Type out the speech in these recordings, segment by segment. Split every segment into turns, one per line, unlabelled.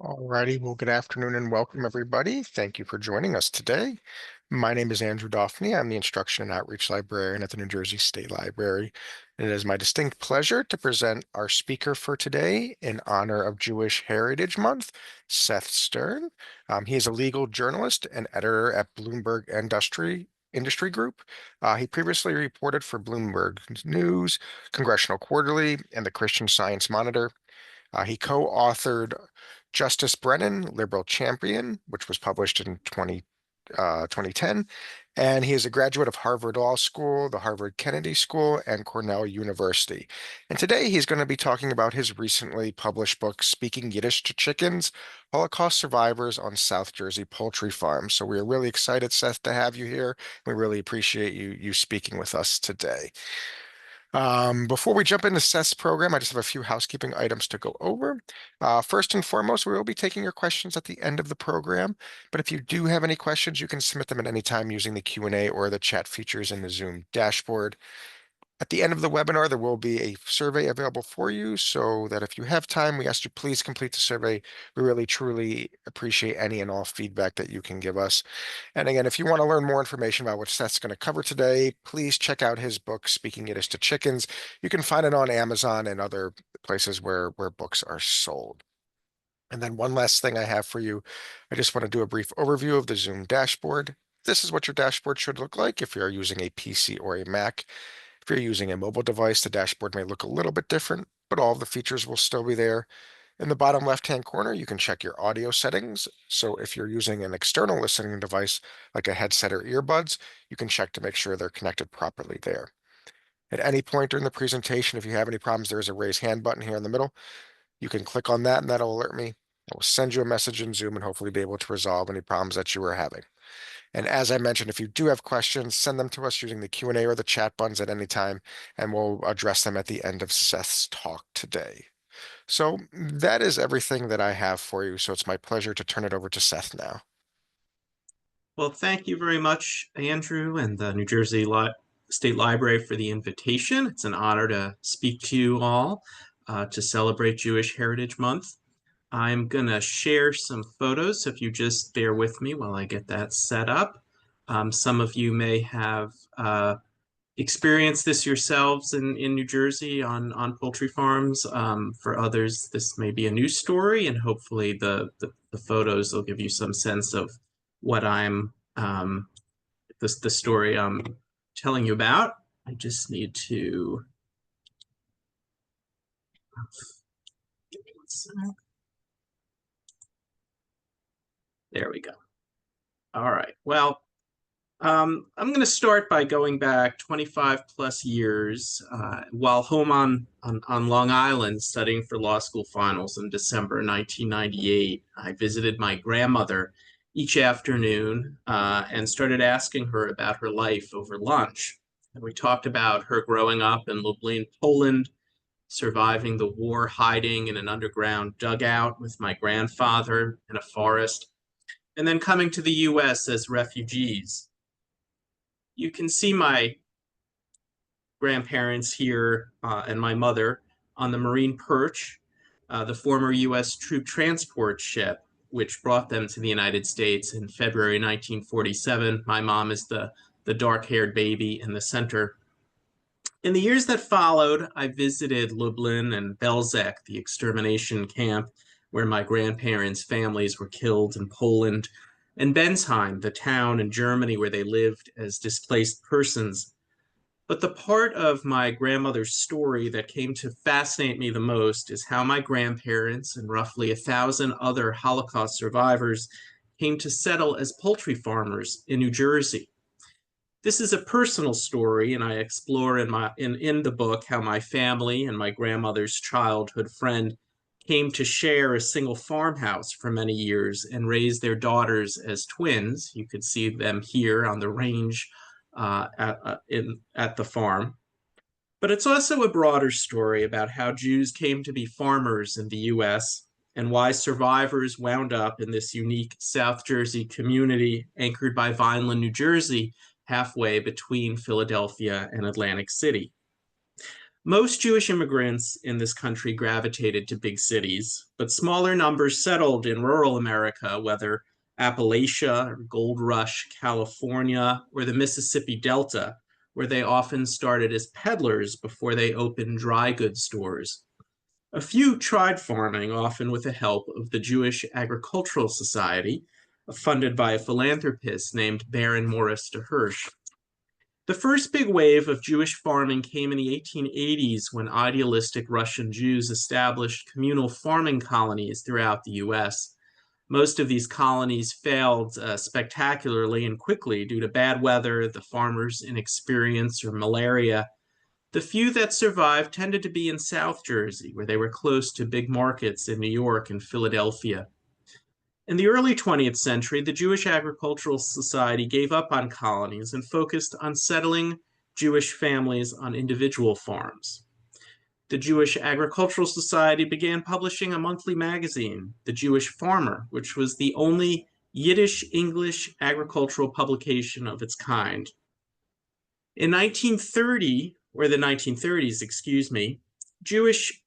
Alrighty, well, good afternoon and welcome everybody. Thank you for joining us today. My name is Andrew Doffney. I'm the Instruction and Outreach Librarian at the New Jersey State Library. And it is my distinct pleasure to present our speaker for today in honor of Jewish Heritage Month, Seth Stern. He is a legal journalist and editor at Bloomberg Industry Group. He previously reported for Bloomberg News, Congressional Quarterly, and the Christian Science Monitor. He co-authored Justice Brennan, Liberal Champion, which was published in 2010. And he is a graduate of Harvard Law School, the Harvard Kennedy School, and Cornell University. And today he's going to be talking about his recently published book, Speaking Yiddish to Chickens, Holocaust Survivors on South Jersey Poultry Farms. So we are really excited, Seth, to have you here. We really appreciate you speaking with us today. Before we jump into Seth's program, I just have a few housekeeping items to go over. First and foremost, we will be taking your questions at the end of the program, but if you do have any questions, you can submit them at any time using the Q&A or the chat features in the Zoom dashboard. At the end of the webinar, there will be a survey available for you so that if you have time, we ask you please complete the survey. We really, truly appreciate any and all feedback that you can give us. And again, if you want to learn more information about what Seth's going to cover today, please check out his book, Speaking Yiddish to Chickens. You can find it on Amazon and other places where books are sold. And then one last thing I have for you, I just want to do a brief overview of the Zoom dashboard. This is what your dashboard should look like if you're using a PC or a Mac. If you're using a mobile device, the dashboard may look a little bit different, but all of the features will still be there. In the bottom left-hand corner, you can check your audio settings. So if you're using an external listening device, like a headset or earbuds, you can check to make sure they're connected properly there. At any point during the presentation, if you have any problems, there is a raise hand button here in the middle. You can click on that and that'll alert me. I will send you a message in Zoom and hopefully be able to resolve any problems that you are having. And as I mentioned, if you do have questions, send them to us using the Q&A or the chat buttons at any time, and we'll address them at the end of Seth's talk today. So that is everything that I have for you. So it's my pleasure to turn it over to Seth now.
Well, thank you very much, Andrew, and the New Jersey State Library for the invitation. It's an honor to speak to you all to celebrate Jewish Heritage Month. I'm going to share some photos, so if you just bear with me while I get that set up. Some of you may have experienced this yourselves in New Jersey on poultry farms. For others, this may be a new story, and hopefully the photos will give you some sense of what I'm the story I'm telling you about. I just need to there we go. All right. Well, I'm going to start by going back 25 plus years while home on Long Island studying for law school finals in December 1998. I visited my grandmother each afternoon and started asking her about her life over lunch. And we talked about her growing up in Lublin, Poland, surviving the war, hiding in an underground dugout with my grandfather in a forest, and then coming to the US as refugees. You can see my grandparents here and my mother on the Marine Perch, the former US troop transport ship, which brought them to the United States in February 1947. My mom is the dark-haired baby in the center. In the years that followed, I visited Lublin and Belzec, the extermination camp where my grandparents' families were killed in Poland, and Bensheim, the town in Germany where they lived as displaced persons. But the part of my grandmother's story that came to fascinate me the most is how my grandparents and roughly 1,000 other Holocaust survivors came to settle as poultry farmers in New Jersey. This is a personal story, and I explore in the book how my family and my grandmother's childhood friend came to share a single farmhouse for many years and raise their daughters as twins. You could see them here on the range at the farm. But it's also a broader story about how Jews came to be farmers in the US and why survivors wound up in this unique South Jersey community anchored by Vineland, New Jersey, halfway between Philadelphia and Atlantic City. Most Jewish immigrants in this country gravitated to big cities, but smaller numbers settled in rural America, whether Appalachia, Gold Rush, California, or the Mississippi Delta, where they often started as peddlers before they opened dry goods stores. A few tried farming, often with the help of the Jewish Agricultural Society, funded by a philanthropist named Baron Morris de Hirsch. The first big wave of Jewish farming came in the 1880s when idealistic Russian Jews established communal farming colonies throughout the US. Most of these colonies failed spectacularly and quickly due to bad weather, the farmers' inexperience, or malaria. The few that survived tended to be in South Jersey, where they were close to big markets in New York and Philadelphia. In the early 20th century, the Jewish Agricultural Society gave up on colonies and focused on settling Jewish families on individual farms. The Jewish Agricultural Society began publishing a monthly magazine, The Jewish Farmer, which was the only Yiddish English agricultural publication of its kind. In 1930, or the 1930s, excuse me, Jewish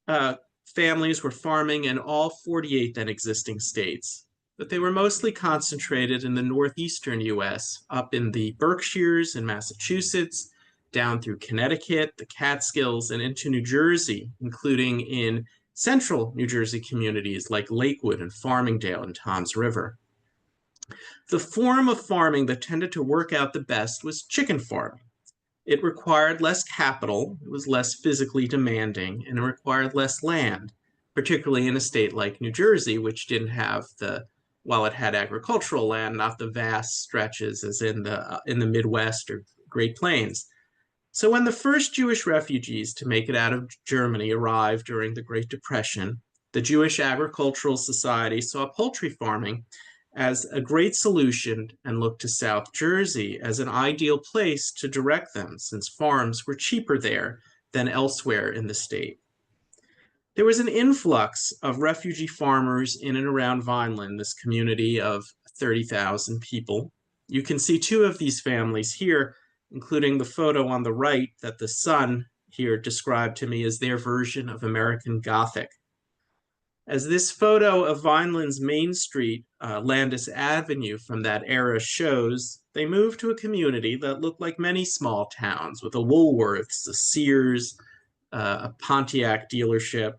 families were farming in all 48 then existing states, but they were mostly concentrated in the northeastern US, up in the Berkshires in Massachusetts, down through Connecticut, the Catskills, and into New Jersey, including in central New Jersey communities like Lakewood and Farmingdale and Toms River. The form of farming that tended to work out the best was chicken farming. It required less capital, it was less physically demanding, and it required less land, particularly in a state like New Jersey, which didn't have while it had agricultural land, not the vast stretches as in the Midwest or Great Plains. So when the first Jewish refugees to make it out of Germany arrived during the Great Depression, the Jewish Agricultural Society saw poultry farming as a great solution and looked to South Jersey as an ideal place to direct them, since farms were cheaper there than elsewhere in the state. There was an influx of refugee farmers in and around Vineland, this community of 30,000 people. You can see two of these families here, including the photo on the right that the son here described to me as their version of American Gothic. As this photo of Vineland's Main Street, Landis Avenue from that era shows, they moved to a community that looked like many small towns, with a Woolworths, a Sears, a Pontiac dealership.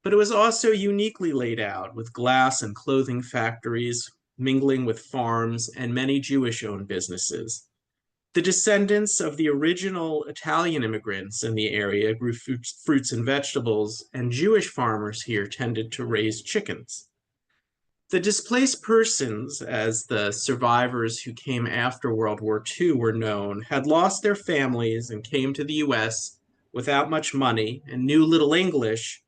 But it was also uniquely laid out, with glass and clothing factories, mingling with farms, and many Jewish-owned businesses. The descendants of the original Italian immigrants in the area grew fruits and vegetables, and Jewish farmers here tended to raise chickens. The displaced persons, as the survivors who came after World War II were known, had lost their families and came to the US without much money and knew little English.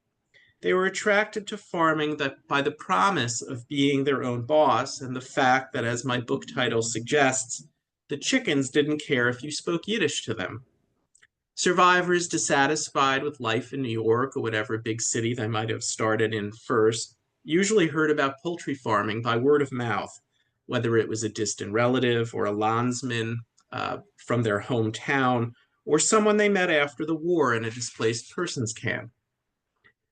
They were attracted to farming by the promise of being their own boss and the fact that, as my book title suggests, the chickens didn't care if you spoke Yiddish to them. Survivors dissatisfied with life in New York or whatever big city they might have started in first usually heard about poultry farming by word of mouth, whether it was a distant relative or a landsman from their hometown, or someone they met after the war in a displaced persons camp.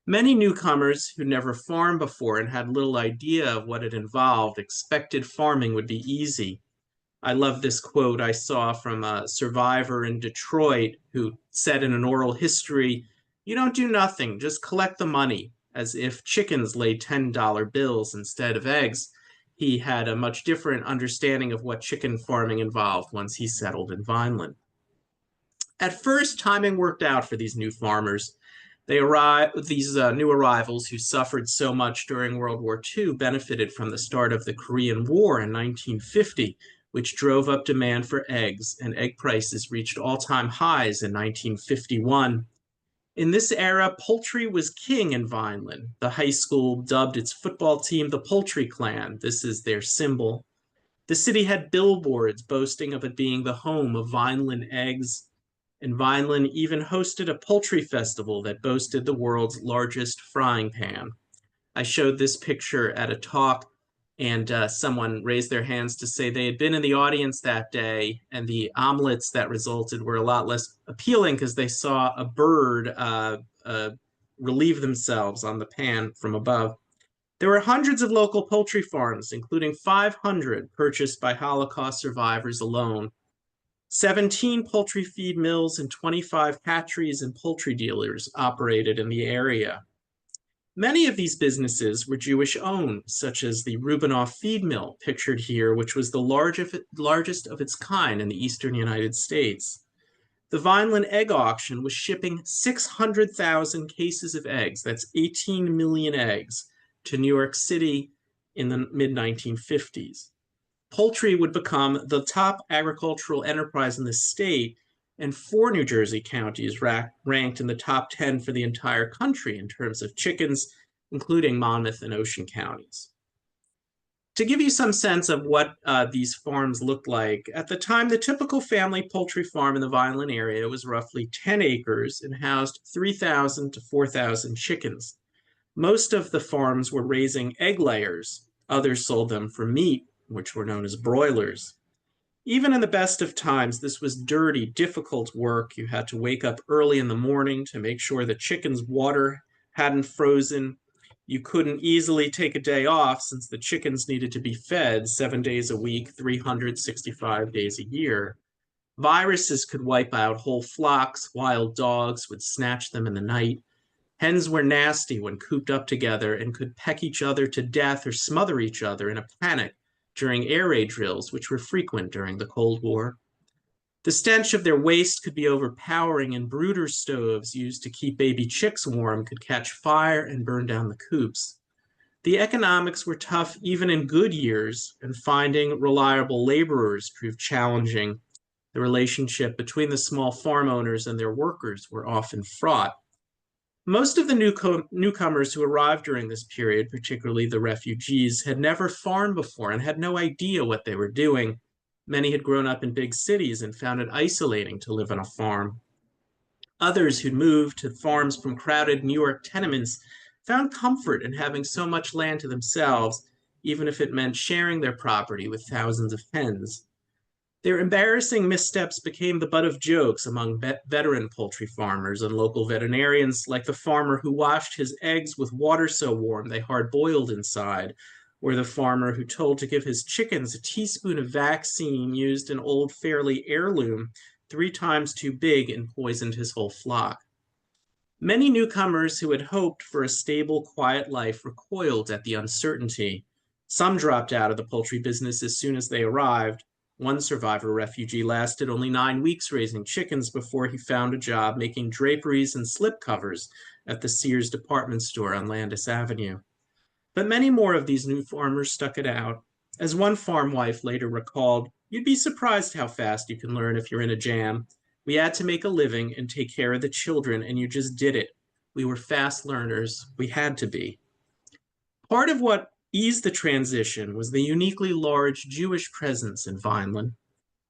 Many newcomers who never farmed before and had little idea of what it involved expected farming would be easy. I love this quote I saw from a survivor in Detroit who said in an oral history, "You don't do nothing, just collect the money," as if chickens laid $10 bills instead of eggs. He had a much different understanding of what chicken farming involved once he settled in Vineland. At first, timing worked out for these new farmers. These new arrivals who suffered so much during World War II benefited from the start of the Korean War in 1950, which drove up demand for eggs, and egg prices reached all-time highs in 1951. In this era, poultry was king in Vineland. The high school dubbed its football team the Poultry Clan. This is their symbol. The city had billboards boasting of it being the home of Vineland eggs, and Vineland even hosted a poultry festival that boasted the world's largest frying pan. I showed this picture at a talk And someone raised their hands to say they had been in the audience that day, and the omelets that resulted were a lot less appealing because they saw a bird relieve themselves on the pan from above. There were hundreds of local poultry farms, including 500 purchased by Holocaust survivors alone. 17 poultry feed mills and 25 hatcheries and poultry dealers operated in the area. Many of these businesses were Jewish owned, such as the Rubinoff Feed Mill, pictured here, which was the largest of its kind in the eastern United States. The Vineland Egg Auction was shipping 600,000 cases of eggs, that's 18 million eggs, to New York City in the mid-1950s. Poultry would become the top agricultural enterprise in the state, and 4 New Jersey counties ranked in the top 10 for the entire country in terms of chickens, including Monmouth and Ocean counties. To give you some sense of what these farms looked like, at the time, the typical family poultry farm in the Vineland area was roughly 10 acres and housed 3,000 to 4,000 chickens. Most of the farms were raising egg layers. Others sold them for meat, which were known as broilers. Even in the best of times, this was dirty, difficult work. You had to wake up early in the morning to make sure the chicken's water hadn't frozen. You couldn't easily take a day off since the chickens needed to be fed 7 days a week, 365 days a year. Viruses could wipe out whole flocks. Wild dogs would snatch them in the night. Hens were nasty when cooped up together and could peck each other to death or smother each other in a panic during air raid drills, which were frequent during the Cold War. The stench of their waste could be overpowering, and brooder stoves used to keep baby chicks warm could catch fire and burn down the coops. The economics were tough even in good years, and finding reliable laborers proved challenging. The relationship between the small farm owners and their workers were often fraught. Most of the newcomers who arrived during this period, particularly the refugees, had never farmed before and had no idea what they were doing. Many had grown up in big cities and found it isolating to live on a farm. Others who'd moved to farms from crowded New York tenements found comfort in having so much land to themselves, even if it meant sharing their property with thousands of hens. Their embarrassing missteps became the butt of jokes among veteran poultry farmers and local veterinarians, like the farmer who washed his eggs with water so warm they hard-boiled inside, or the farmer who told to give his chickens a teaspoon of vaccine used an old Fairly heirloom 3 times too big and poisoned his whole flock. Many newcomers who had hoped for a stable, quiet life recoiled at the uncertainty. Some dropped out of the poultry business as soon as they arrived. One survivor refugee lasted only 9 weeks raising chickens before he found a job making draperies and slipcovers at the Sears department store on Landis Avenue. But many more of these new farmers stuck it out. As one farm wife later recalled, "You'd be surprised how fast you can learn if you're in a jam. We had to make a living and take care of the children, and you just did it. We were fast learners. We had to be." Part of what eased the transition was the uniquely large Jewish presence in Vineland.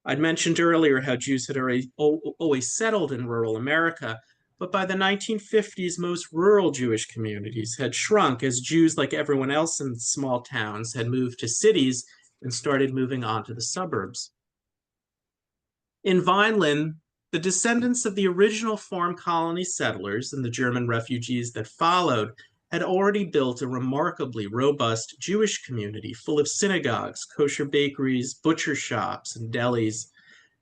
I'd mentioned earlier how Jews had always settled in rural America, but by the 1950s, most rural Jewish communities had shrunk as Jews, like everyone else in small towns, had moved to cities and started moving on to the suburbs. In Vineland, the descendants of the original farm colony settlers and the German refugees that followed had already built a remarkably robust Jewish community full of synagogues, kosher bakeries, butcher shops, and delis.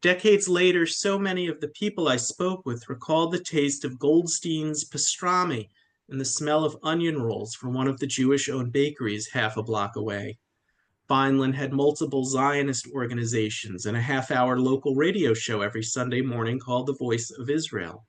Decades later, so many of the people I spoke with recalled the taste of Goldstein's pastrami and the smell of onion rolls from one of the Jewish-owned bakeries half a block away. Vineland had multiple Zionist organizations and a half-hour local radio show every Sunday morning called The Voice of Israel.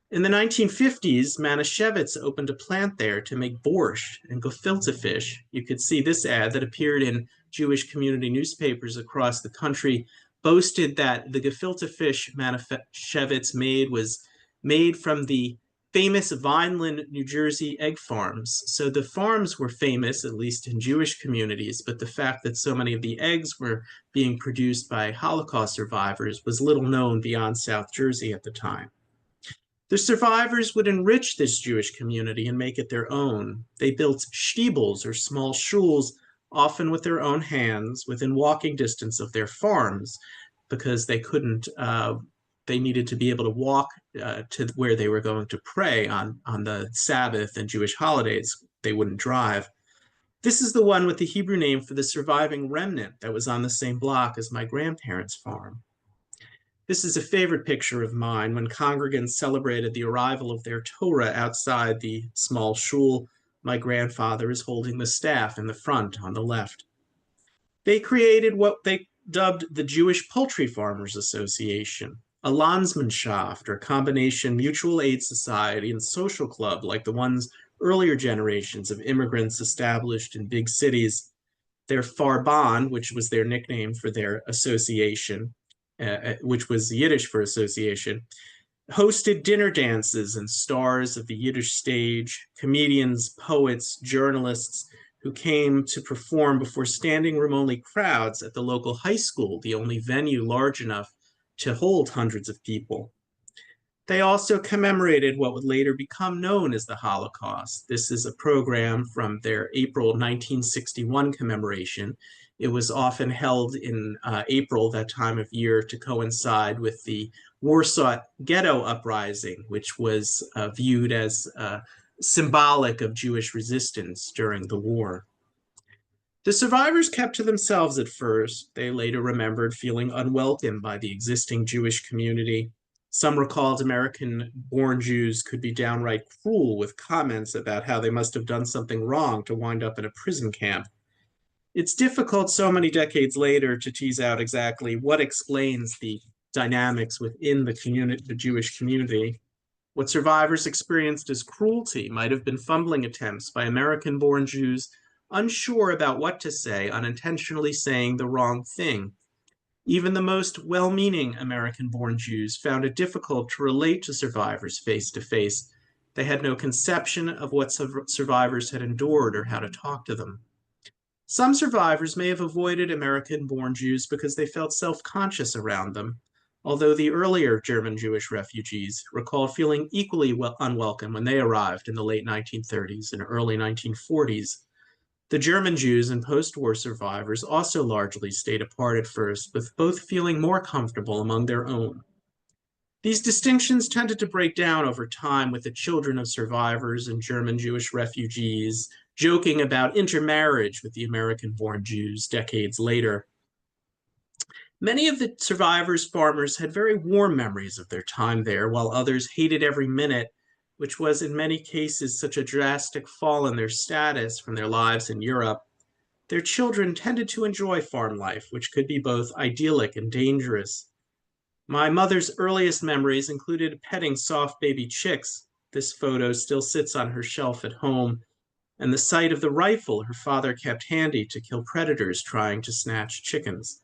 In the 1950s, Manischewitz opened a plant there to make borscht and gefilte fish. You could see this ad that appeared in Jewish community newspapers across the country, boasted that the gefilte fish Manischewitz made was made from the famous Vineland, New Jersey egg farms. So the farms were famous, at least in Jewish communities, but the fact that so many of the eggs were being produced by Holocaust survivors was little known beyond South Jersey at the time. The survivors would enrich this Jewish community and make it their own. They built shtiebels, or small shuls, often with their own hands, within walking distance of their farms, because they needed to be able to walk to where they were going to pray on the Sabbath and Jewish holidays. They wouldn't drive. This is the one with the Hebrew name for the surviving remnant that was on the same block as my grandparents' farm. This is a favorite picture of mine when congregants celebrated the arrival of their Torah outside the small shul. My grandfather is holding the staff in the front on the left. They created what they dubbed the Jewish Poultry Farmers Association, a Landsmannschaft, or combination mutual aid society and social club like the ones earlier generations of immigrants established in big cities. Their Farban, which was their nickname for their association, which was Yiddish for association, hosted dinner dances and stars of the Yiddish stage, comedians, poets, journalists who came to perform before standing room only crowds at the local high school, the only venue large enough to hold hundreds of people. They also commemorated what would later become known as the Holocaust. This is a program from their April 1961 commemoration. It was often held in April, that time of year, to coincide with the Warsaw Ghetto Uprising, which was viewed as symbolic of Jewish resistance during the war. The survivors kept to themselves at first. They later remembered feeling unwelcome by the existing Jewish community. Some recalled American-born Jews could be downright cruel with comments about how they must have done something wrong to wind up in a prison camp. It's difficult so many decades later to tease out exactly what explains the dynamics within the Jewish community. What survivors experienced as cruelty might have been fumbling attempts by American-born Jews unsure about what to say, unintentionally saying the wrong thing. Even the most well-meaning American-born Jews found it difficult to relate to survivors face to face. They had no conception of what survivors had endured or how to talk to them. Some survivors may have avoided American-born Jews because they felt self-conscious around them, although the earlier German Jewish refugees recalled feeling equally unwelcome when they arrived in the late 1930s and early 1940s. The German Jews and post-war survivors also largely stayed apart at first, with both feeling more comfortable among their own. These distinctions tended to break down over time, with the children of survivors and German Jewish refugees joking about intermarriage with the American-born Jews decades later. Many of the survivors' farmers had very warm memories of their time there, while others hated every minute, which was in many cases such a drastic fall in their status from their lives in Europe. Their children tended to enjoy farm life, which could be both idyllic and dangerous. My mother's earliest memories included petting soft baby chicks. This photo still sits on her shelf at home, and the sight of the rifle her father kept handy to kill predators trying to snatch chickens.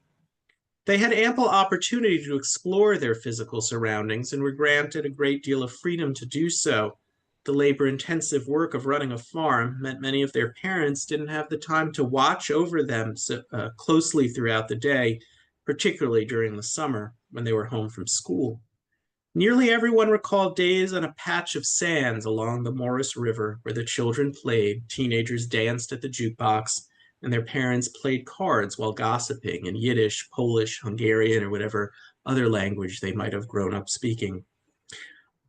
They had ample opportunity to explore their physical surroundings and were granted a great deal of freedom to do so. The labor-intensive work of running a farm meant many of their parents didn't have the time to watch over them closely throughout the day, particularly during the summer when they were home from school. Nearly everyone recalled days on a patch of sands along the Morris River where the children played, teenagers danced at the jukebox, and their parents played cards while gossiping in Yiddish, Polish, Hungarian, or whatever other language they might have grown up speaking.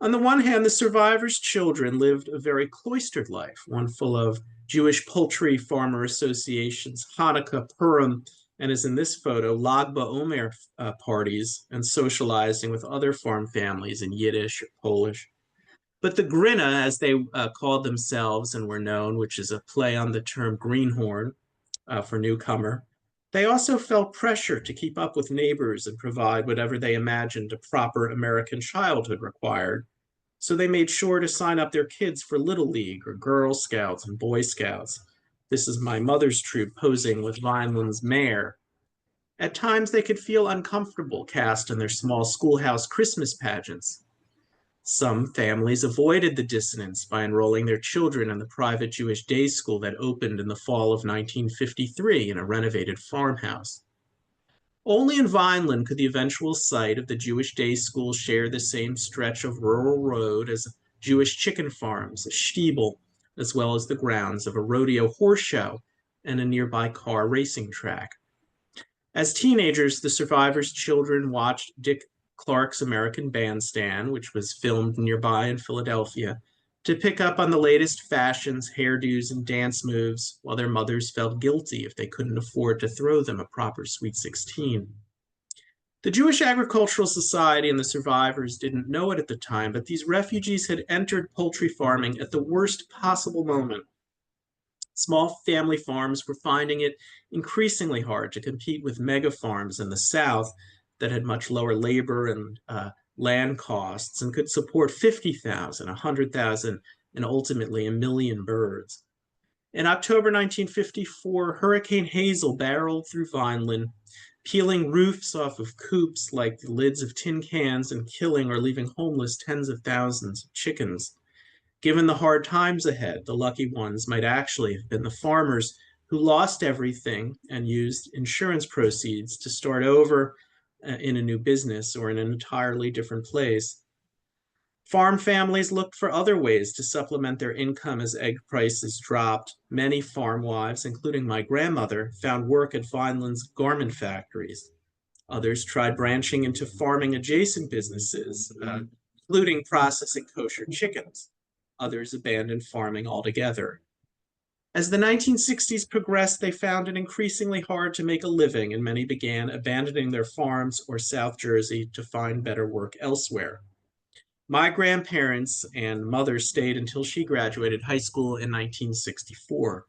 On the one hand, the survivors' children lived a very cloistered life, one full of Jewish poultry farmer associations, Hanukkah, Purim, and as in this photo, Lag BaOmer parties and socializing with other farm families in Yiddish or Polish. But the Grinna, as they called themselves and were known, which is a play on the term greenhorn for newcomer, they also felt pressure to keep up with neighbors and provide whatever they imagined a proper American childhood required. So they made sure to sign up their kids for Little League or Girl Scouts and Boy Scouts. This is my mother's troop posing with Vineland's mayor. At times, they could feel uncomfortable cast in their small schoolhouse Christmas pageants. Some families avoided the dissonance by enrolling their children in the private Jewish day school that opened in the fall of 1953 in a renovated farmhouse. Only in Vineland could the eventual site of the Jewish day school share the same stretch of rural road as Jewish chicken farms, a shtibel, as well as the grounds of a rodeo horse show and a nearby car racing track. As teenagers, the survivors' children watched Dick Clark's American Bandstand, which was filmed nearby in Philadelphia, to pick up on the latest fashions, hairdos, and dance moves, while their mothers felt guilty if they couldn't afford to throw them a proper Sweet 16. The Jewish Agricultural Society and the survivors didn't know it at the time, but these refugees had entered poultry farming at the worst possible moment. Small family farms were finding it increasingly hard to compete with mega farms in the South that had much lower labor and land costs and could support 50,000, 100,000, and ultimately a million birds. In October 1954, Hurricane Hazel barreled through Vineland, peeling roofs off of coops like the lids of tin cans and killing or leaving homeless tens of thousands of chickens. Given the hard times ahead, the lucky ones might actually have been the farmers who lost everything and used insurance proceeds to start over in a new business or in an entirely different place. Farm families looked for other ways to supplement their income as egg prices dropped. Many farm wives, including my grandmother, found work at Vineland's garment factories. Others tried branching into farming adjacent businesses, including processing kosher chickens. Others abandoned farming altogether. As the 1960s progressed, they found it increasingly hard to make a living, and many began abandoning their farms or South Jersey to find better work elsewhere. My grandparents and mother stayed until she graduated high school in 1964.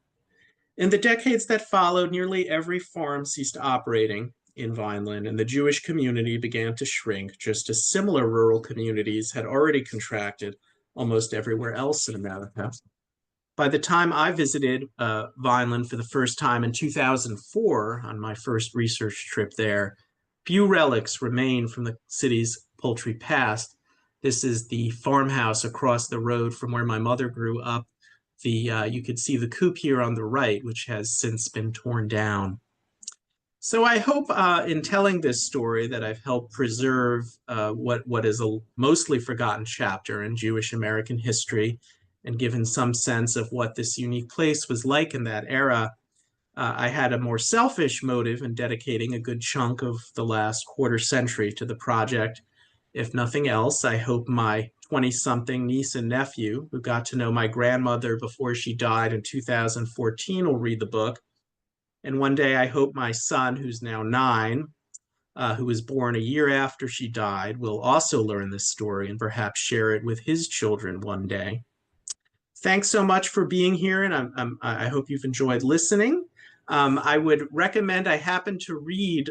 In the decades that followed, nearly every farm ceased operating in Vineland, and the Jewish community began to shrink, just as similar rural communities had already contracted almost everywhere else in America. By the time I visited Vineland for the first time in 2004 on my first research trip there, few relics remain from the city's poultry past. This is the farmhouse across the road from where my mother grew up. You could see the coop here on the right, which has since been torn down. So I hope in telling this story that I've helped preserve what is a mostly forgotten chapter in Jewish American history and given some sense of what this unique place was like in that era. I had a more selfish motive in dedicating a good chunk of the last quarter century to the project. If nothing else, I hope my 20-something niece and nephew, who got to know my grandmother before she died in 2014, will read the book. And one day I hope my son, who's now 9, who was born a year after she died, will also learn this story and perhaps share it with his children one day. Thanks so much for being here, and I hope you've enjoyed listening. I would recommend, I happened to read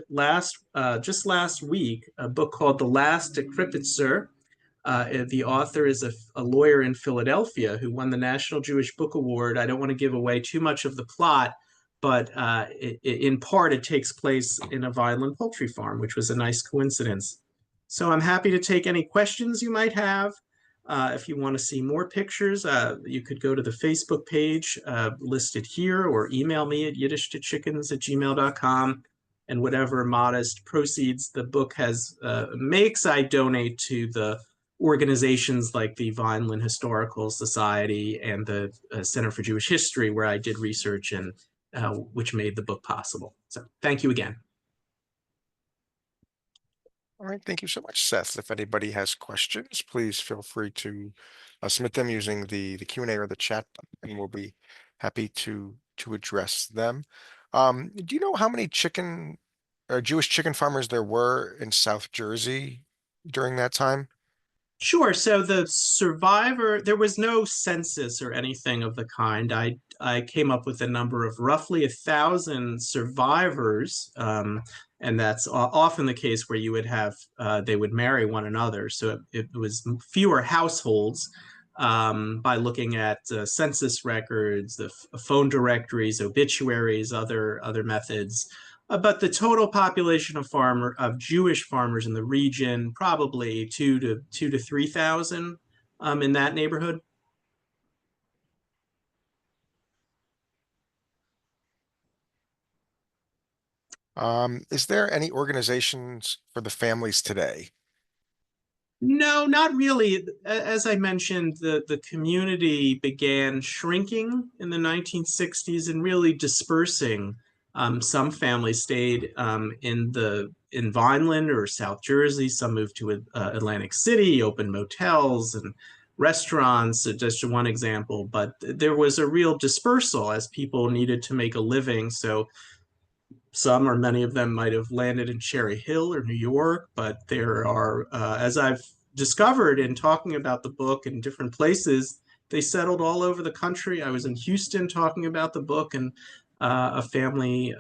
just last week a book called The Last Decrepitzer. The author is a lawyer in Philadelphia who won the National Jewish Book Award. I don't want to give away too much of the plot, but in part it takes place in a Vineland poultry farm, which was a nice coincidence. So I'm happy to take any questions you might have. If you want to see more pictures, you could go to the Facebook page listed here or email me at yiddishtochickens@gmail.com. And whatever modest proceeds the book makes, I donate to the organizations like the Vineland Historical Society and the Center for Jewish History, where I did research and which made the book possible. So thank you again.
All right, thank you so much, Seth. If anybody has questions, please feel free to submit them using the Q&A or the chat, and we'll be happy to address them. Do you know how many Jewish chicken farmers there were in South Jersey during that time?
Sure. So there was no census or anything of the kind. I came up with a number of roughly 1,000 survivors, and that's often the case where you would have they would marry one another. So it was fewer households by looking at census records, the phone directories, obituaries, other methods. But the total population of Jewish farmers in the region, probably 2 to 3,000 in that neighborhood.
Is there any organizations for the families today?
No, not really. As I mentioned, the community began shrinking in the 1960s and really dispersing. Some families stayed in Vineland or South Jersey. Some moved to Atlantic City, opened motels and restaurants, just one example. But there was a real dispersal as people needed to make a living. So some or many of them might have landed in Cherry Hill or New York, but there are, as I've discovered in talking about the book in different places, they settled all over the country. I was in Houston talking about the book, and a family,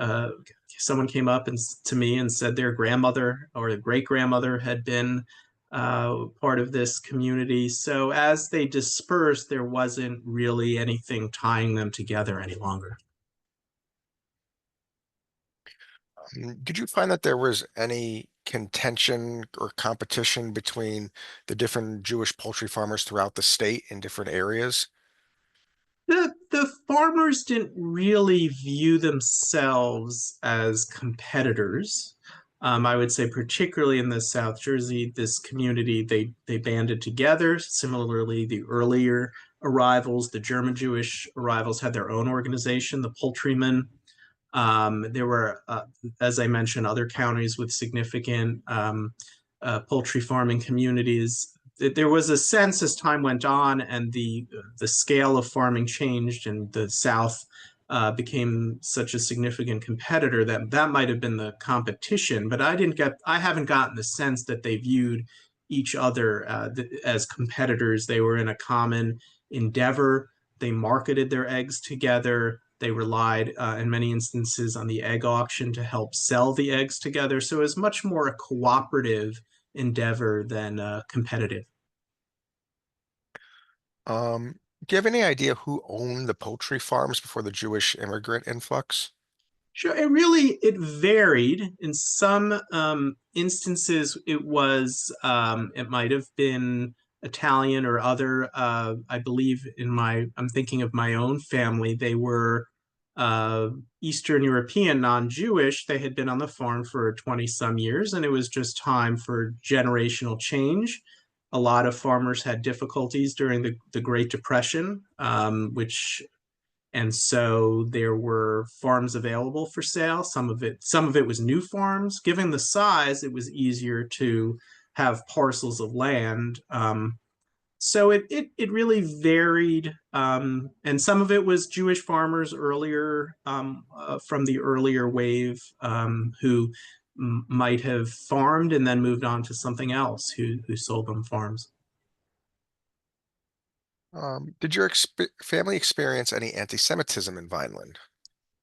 someone came up to me and said their grandmother or great grandmother had been part of this community. So as they dispersed, there wasn't really anything tying them together any longer.
Did you find that there was any contention or competition between the different Jewish poultry farmers throughout the state in different areas?
The farmers didn't really view themselves as competitors. I would say, particularly in the South Jersey, this community, they banded together. Similarly, the earlier arrivals, the German Jewish arrivals, had their own organization, the Poultrymen. There were, as I mentioned, other counties with significant poultry farming communities. There was a sense as time went on and the scale of farming changed, and the South became such a significant competitor that that might have been the competition. But I haven't gotten the sense that they viewed each other as competitors. They were in a common endeavor. They marketed their eggs together. They relied, in many instances, on the egg auction to help sell the eggs together. So it was much more a cooperative endeavor than competitive.
Do you have any idea who owned the poultry farms before the Jewish immigrant influx?
Sure, it varied. In some instances, it might have been Italian or other. I believe I'm thinking of my own family. They were uh, Eastern European, non-Jewish. They had been on the farm for 20 some years, and it was just time for generational change. A lot of farmers had difficulties during the Great Depression, which and so there were farms available for sale. Some of it was new farms. Given the size, it was easier to have parcels of land. So it really varied, and some of it was Jewish farmers earlier, from the earlier wave, who might have farmed and then moved on to something else, who sold them farms.
Did your family experience any anti-Semitism in Vineland?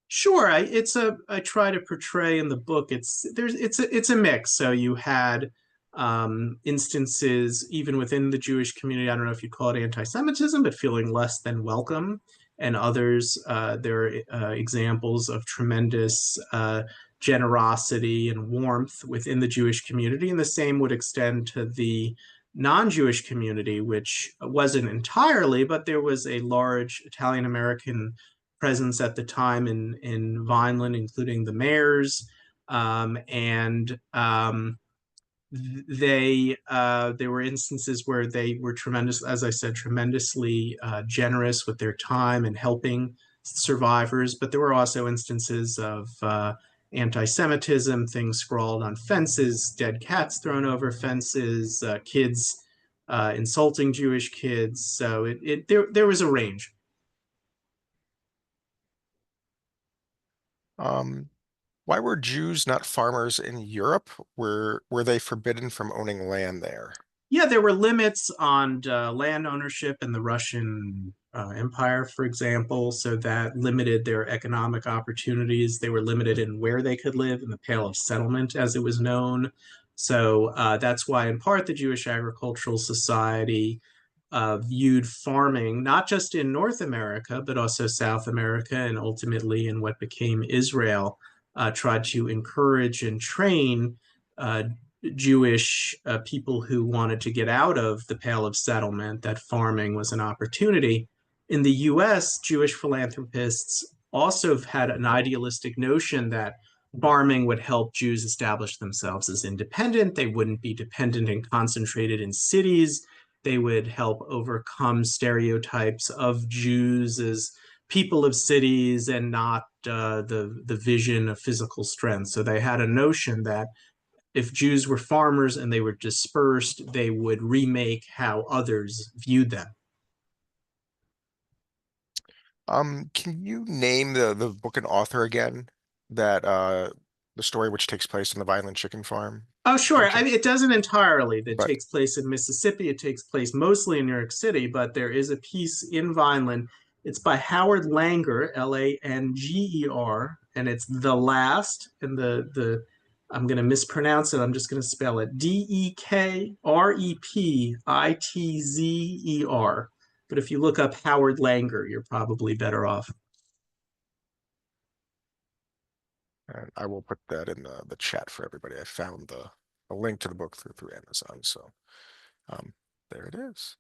Sure, I try to portray in the book. It's a mix. So you had instances even within the Jewish community. I don't know if you call it anti-Semitism, but feeling less than welcome, and others. There are examples of tremendous generosity and warmth within the Jewish community, and the same would extend to the non-Jewish community, which wasn't entirely, but there was a large Italian American presence at the time in Vineland, including the mayors, and there were instances where they were tremendous, as I said, tremendously generous with their time and helping survivors. But there were also instances of anti-Semitism, things scrawled on fences, dead cats thrown over fences, kids insulting Jewish kids. So there was a range.
Um, why were Jews not farmers in Europe? Were they forbidden from owning land there?
Yeah, there were limits on land ownership in the Russian Empire, for example, so that limited their economic opportunities. They were limited in where they could live in the Pale of Settlement, as it was known. So that's why, in part, the Jewish Agricultural Society viewed farming not just in North America, but also South America and ultimately in what became Israel, tried to encourage and train uh, Jewish people who wanted to get out of the Pale of Settlement, that farming was an opportunity. In the US, Jewish philanthropists also had an idealistic notion that farming would help Jews establish themselves as independent. They wouldn't be dependent and concentrated in cities. They would help overcome stereotypes of Jews as people of cities and not the vision of physical strength. So they had a notion that if Jews were farmers and they were dispersed, they would remake how others viewed them.
Can you name the book and author again? That the story which takes place in the Violent Chicken Farm
Oh, sure. I
mentioned,
mean, it doesn't entirely. That
but
takes place in Mississippi. It takes place mostly in New York City, but there is a piece in Vineland. It's by Howard Langer, Langer, and it's The Last. And the I'm going to mispronounce it. I'm just going to spell it Dekrepitzer. But if you look up Howard Langer, you're probably better off.
I will put that in the chat for everybody. I found a link to the book through Amazon, so um, there it is.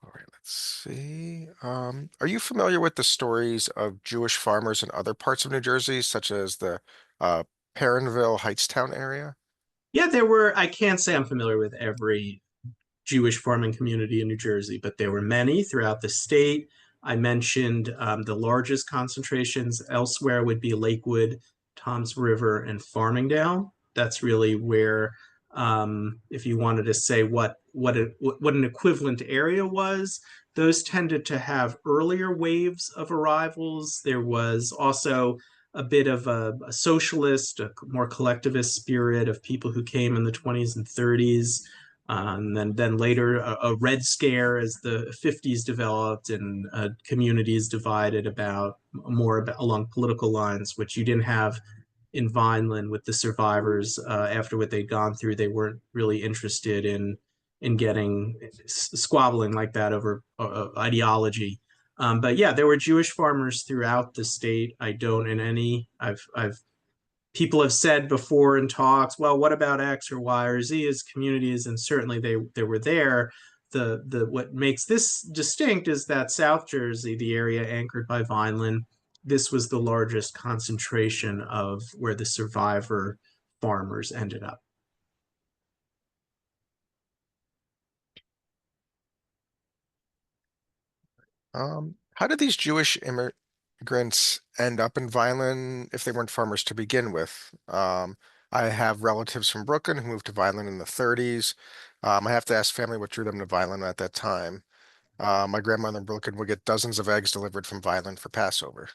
All right, let's see. Are you familiar with the stories of Jewish farmers in other parts of New Jersey, such as the uh, Perrineville Heightstown area?
Yeah, there were, I can't say I'm familiar with every Jewish farming community in New Jersey, but there were many throughout the state. I mentioned the largest concentrations elsewhere would be Lakewood, Toms River, and Farmingdale. That's really where, if you wanted to say what an equivalent area was, those tended to have earlier waves of arrivals. There was also a bit of a socialist, a more collectivist spirit of people who came in the 20s and 30s. Then later, a Red Scare as the 50s developed and communities divided about more about, along political lines, which you didn't have in Vineland with the survivors. After what they'd gone through, they weren't really interested in getting squabbling like that over ideology. But yeah, there were Jewish farmers throughout the state. I don't in any. I've people have said before in talks, well, what about X or Y or Z as communities? And certainly they were there. The what makes this distinct is that South Jersey, the area anchored by Vineland, this was the largest concentration of where the survivor farmers ended up.
How did these Jewish immigrants end up in Vineland if they weren't farmers to begin with? I have relatives from Brooklyn who moved to Vineland in the 30s. I have to ask family what drew them to Vineland at that time. My grandmother in Brooklyn would get dozens of eggs delivered from Vineland for Passover.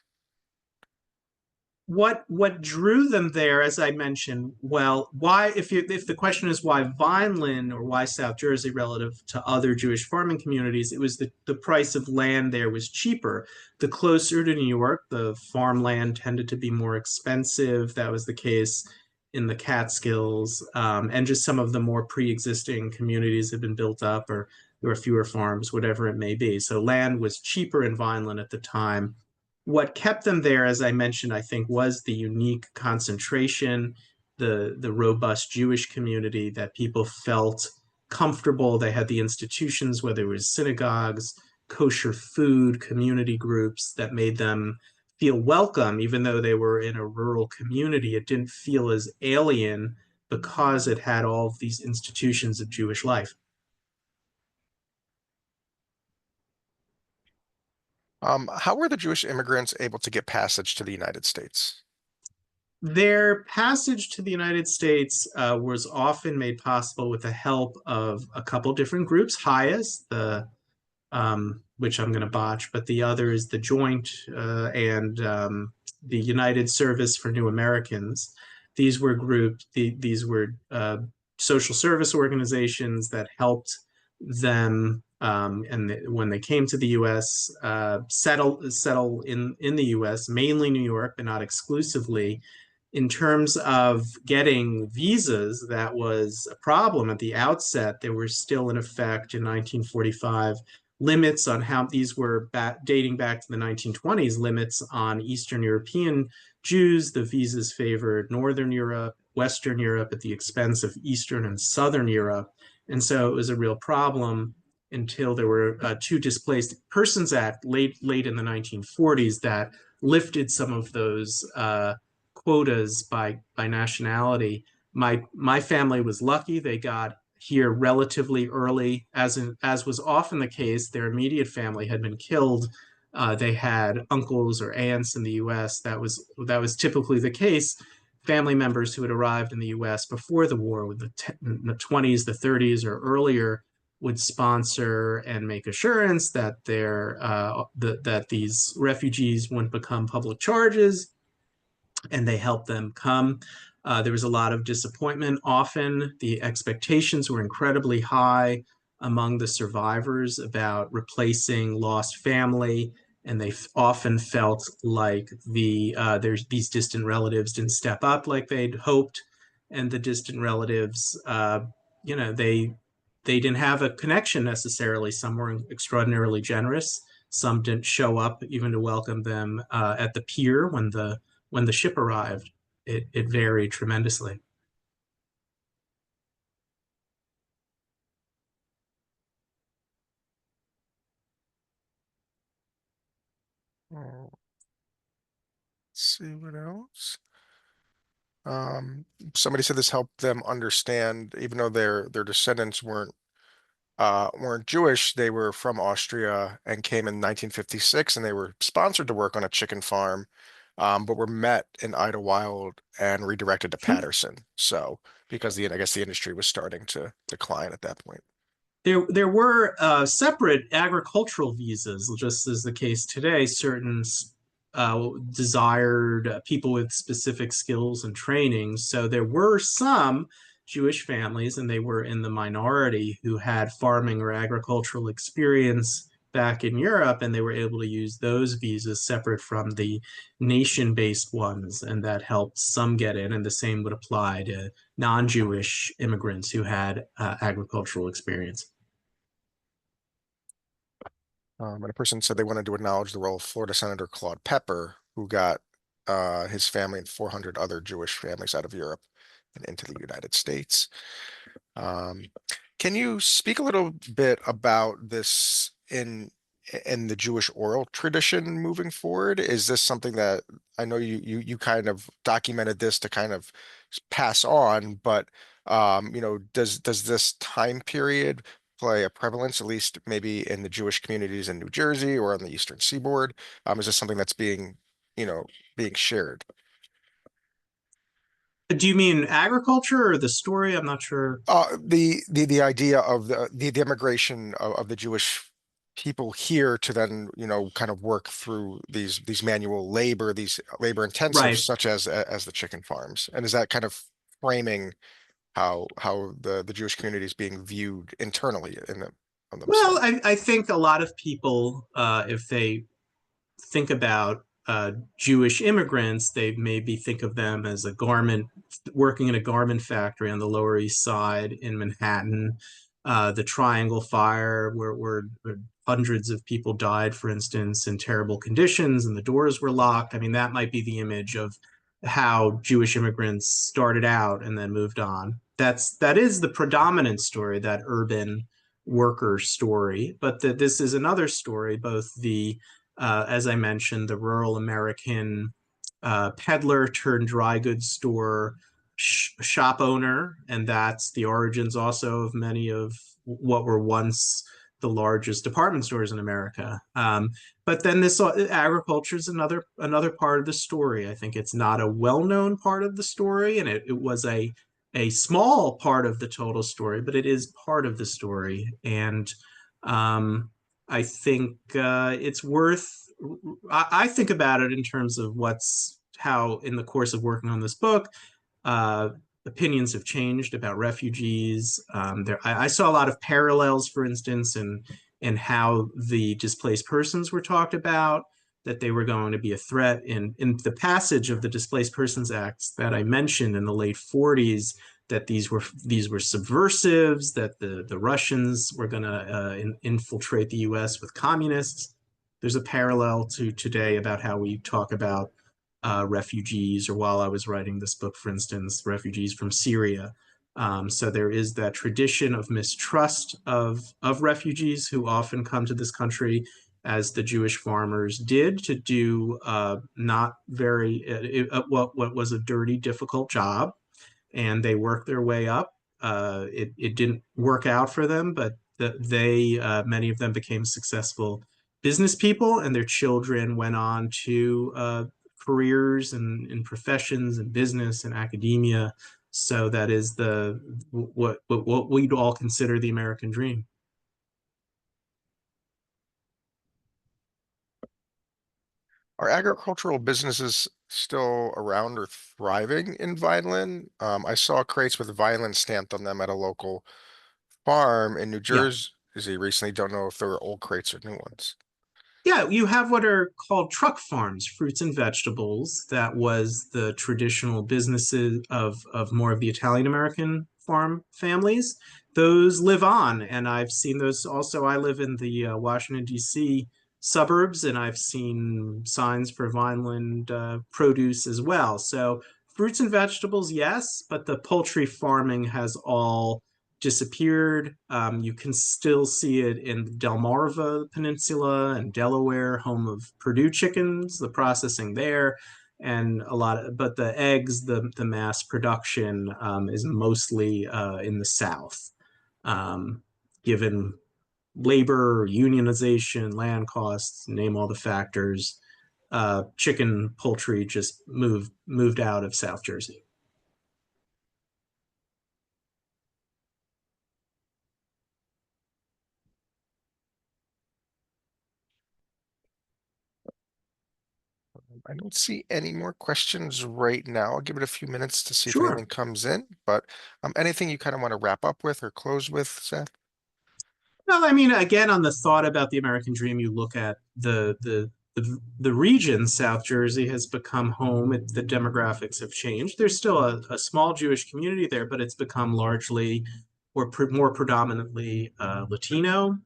What drew them there, as I mentioned, well, why if the question is why Vineland or why South Jersey relative to other Jewish farming communities, it was the price of land there was cheaper. The closer to New York, the farmland tended to be more expensive. That was the case in the Catskills, and just some of the more pre-existing communities had been built up, or there were fewer farms, whatever it may be. So land was cheaper in Vineland at the time. What kept them there, as I mentioned, I think, was the unique concentration, the robust Jewish community that people felt comfortable. They had the institutions, whether it was synagogues, kosher food, community groups that made them feel welcome, even though they were in a rural community. It didn't feel as alien because it had all of these institutions of Jewish life.
How were the Jewish immigrants able to get passage to the United States?
Their passage to the United States was often made possible with the help of a couple different groups. HIAS, the which I'm going to botch, but the other is the Joint and the United Service for New Americans. These were these were social service organizations that helped them, and when they came to the U.S., settle in the U.S., mainly New York, but not exclusively. In terms of getting visas, that was a problem at the outset. There were still in effect in 1945 limits on how these were dating back to the 1920s, limits on Eastern European Jews. The visas favored Northern Europe, Western Europe at the expense of Eastern and Southern Europe. And so it was a real problem until there were two Displaced Persons Act late in the 1940s that lifted some of those quotas by nationality. My family was lucky; they got here relatively early, as was often the case. Their immediate family had been killed. They had uncles or aunts in the U.S. That was typically the case. Family members who had arrived in the U.S. before the war, with in the 20s, the 30s, or earlier, would sponsor and make assurance that that these refugees wouldn't become public charges, and they helped them come. There was a lot of disappointment. Often the expectations were incredibly high among the survivors about replacing lost family, and they often felt like there's these distant relatives didn't step up like they'd hoped, and the distant relatives, they didn't have a connection necessarily. Some were extraordinarily generous. Some didn't show up even to welcome them at the pier when the ship arrived. It varied tremendously.
Let's see what else. Um, Somebody said this helped them understand, even though their descendants weren't Jewish, they were from Austria and came in 1956, and they were sponsored to work on a chicken farm, but were met in Idlewild and redirected to Patterson. So because I guess the industry was starting to decline at that point.
There were separate agricultural visas, just as the case today. Certain desired people with specific skills and training. So there were some Jewish families, and they were in the minority, who had farming or agricultural experience back in Europe, and they were able to use those visas separate from the nation-based ones, and that helped some get in. And the same would apply to non-Jewish immigrants who had agricultural experience.
And a person said they wanted to acknowledge the role of Florida Senator Claude Pepper, who got his family and 400 other Jewish families out of Europe and into the United States. Um, can you speak a little bit about this in the Jewish oral tradition moving forward? Is this something that I know you kind of documented this to kind of pass on, but does this time period play a prevalence, at least maybe in the Jewish communities in New Jersey or on the Eastern Seaboard? Is this something that's you know, being shared?
Do you mean agriculture or the story? I'm not sure.
The idea of the immigration of the Jewish people here to then, kind of work through these manual labor, these labor intensive,
Right.
such as the chicken farms. And is that kind of framing how the Jewish community is being viewed internally of
Well,
themselves?
I think a lot of people, if they think about Jewish immigrants, they maybe think of them as working in a garment factory on the Lower East Side in Manhattan. The Triangle Fire, where hundreds of people died, for instance, in terrible conditions, and the doors were locked. I mean, that might be the image of how Jewish immigrants started out and then moved on. That is the predominant story, that urban worker story. But this is another story, both as I mentioned, the rural American peddler turned dry goods store shop owner, and that's the origins also of many of what were once the largest department stores in America. But then this agriculture is another part of the story. I think it's not a well-known part of the story, and it was a small part of the total story, but it is part of the story. And I think it's worth. I think about it in terms of how in the course of working on this book, uh, opinions have changed about refugees. I saw a lot of parallels, for instance, in how the displaced persons were talked about, that they were going to be a threat in the passage of the Displaced Persons Acts that I mentioned in the late 40s, that these were subversives, that the Russians were going to infiltrate the U.S. with communists. There's a parallel to today about how we talk about refugees, or while I was writing this book, for instance, refugees from Syria. So there is that tradition of mistrust of refugees who often come to this country as the Jewish farmers did, to do not very what was a dirty, difficult job, and they worked their way up. It didn't work out for them, but they many of them became successful business people, and their children went on to careers and in professions and business and academia. So that is the what we'd all consider the American dream.
Are agricultural businesses still around or thriving in Vineland? I saw crates with Vineland stamped on them at a local farm in New
Yeah.
Jersey recently. Don't know if they were old crates or new ones.
Yeah, you have what are called truck farms, fruits and vegetables. That was the traditional businesses of more of the Italian American farm families. Those live on, and I've seen those also. I live in the Washington, D.C. suburbs, and I've seen signs for Vineland produce as well. So, fruits and vegetables, yes, but the poultry farming has all disappeared. You can still see it in the Delmarva Peninsula and Delaware, home of Purdue chickens, the processing there, and a lot of, but the eggs, the mass production is mostly in the South, given labor, unionization, land costs, name all the factors. Chicken poultry just moved out of South Jersey.
I don't see any more questions right now. I'll give it a few minutes to see if anything
Sure.
comes in, but anything you kind of want to wrap up with or close with, Seth?
Well, I mean, again, on the thought about the American dream, you look at the region. South Jersey has become home. The demographics have changed. There's still a small Jewish community there, but it's become largely or more predominantly Latino.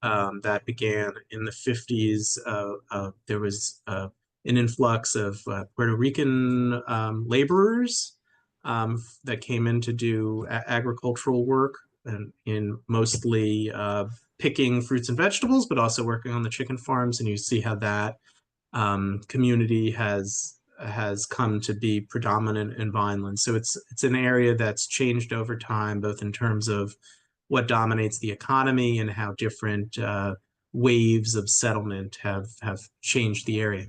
That began in the 50s. There was an influx of Puerto Rican laborers that came in to do agricultural work and in mostly picking fruits and vegetables, but also working on the chicken farms. And you see how that community has come to be predominant in Vineland. So it's an area that's changed over time, both in terms of what dominates the economy and how different waves of settlement have changed the area.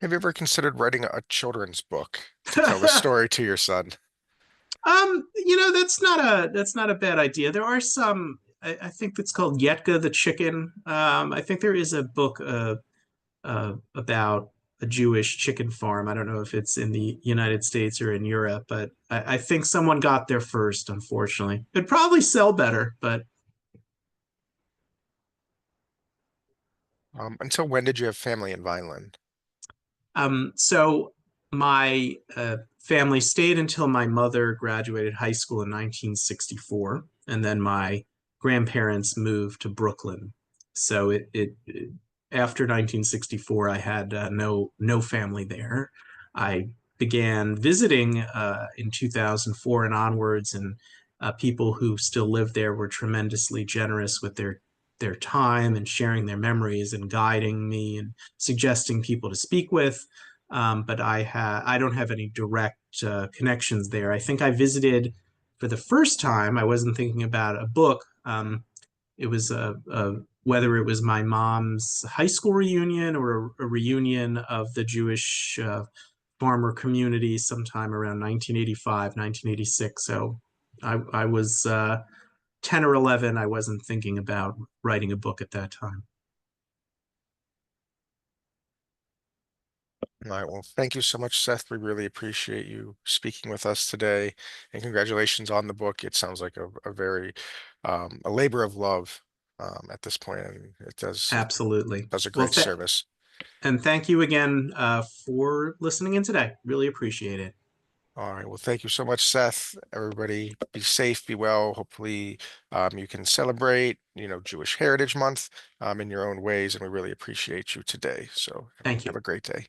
Have you ever considered writing a children's book to tell the story to your son?
That's not a bad idea. There are some. I think it's called Yetka the chicken. I think there is a book about a Jewish chicken farm. I don't know if it's in the United States or in Europe, but I think someone got there first. Unfortunately, it'd probably sell better, but
Until when did you have family in Vineland?
So my family stayed until my mother graduated high school in 1964, and then my grandparents moved to Brooklyn. So it after 1964, I had no family there. I began visiting in 2004 and onwards, and people who still live there were tremendously generous with their time and sharing their memories and guiding me and suggesting people to speak with. But I don't have any direct connections there. I think I visited for the first time. I wasn't thinking about a book. It was whether it was my mom's high school reunion or a reunion of the Jewish farmer community sometime around 1985, 1986. So I was 10 or 11. I wasn't thinking about writing a book at that time.
All right, well, thank you so much, Seth. We really appreciate you speaking with us today, and congratulations on the book. It sounds like a very a labor of love at this point, and it
Absolutely.
does a
Well,
great service.
and thank you again for listening in today. Really appreciate it.
All right, well, thank you so much, Seth. Everybody, be safe, be well. Hopefully, you can celebrate, Jewish Heritage Month in your own ways, and we really appreciate you today. So
Thank
have
you.
a great day.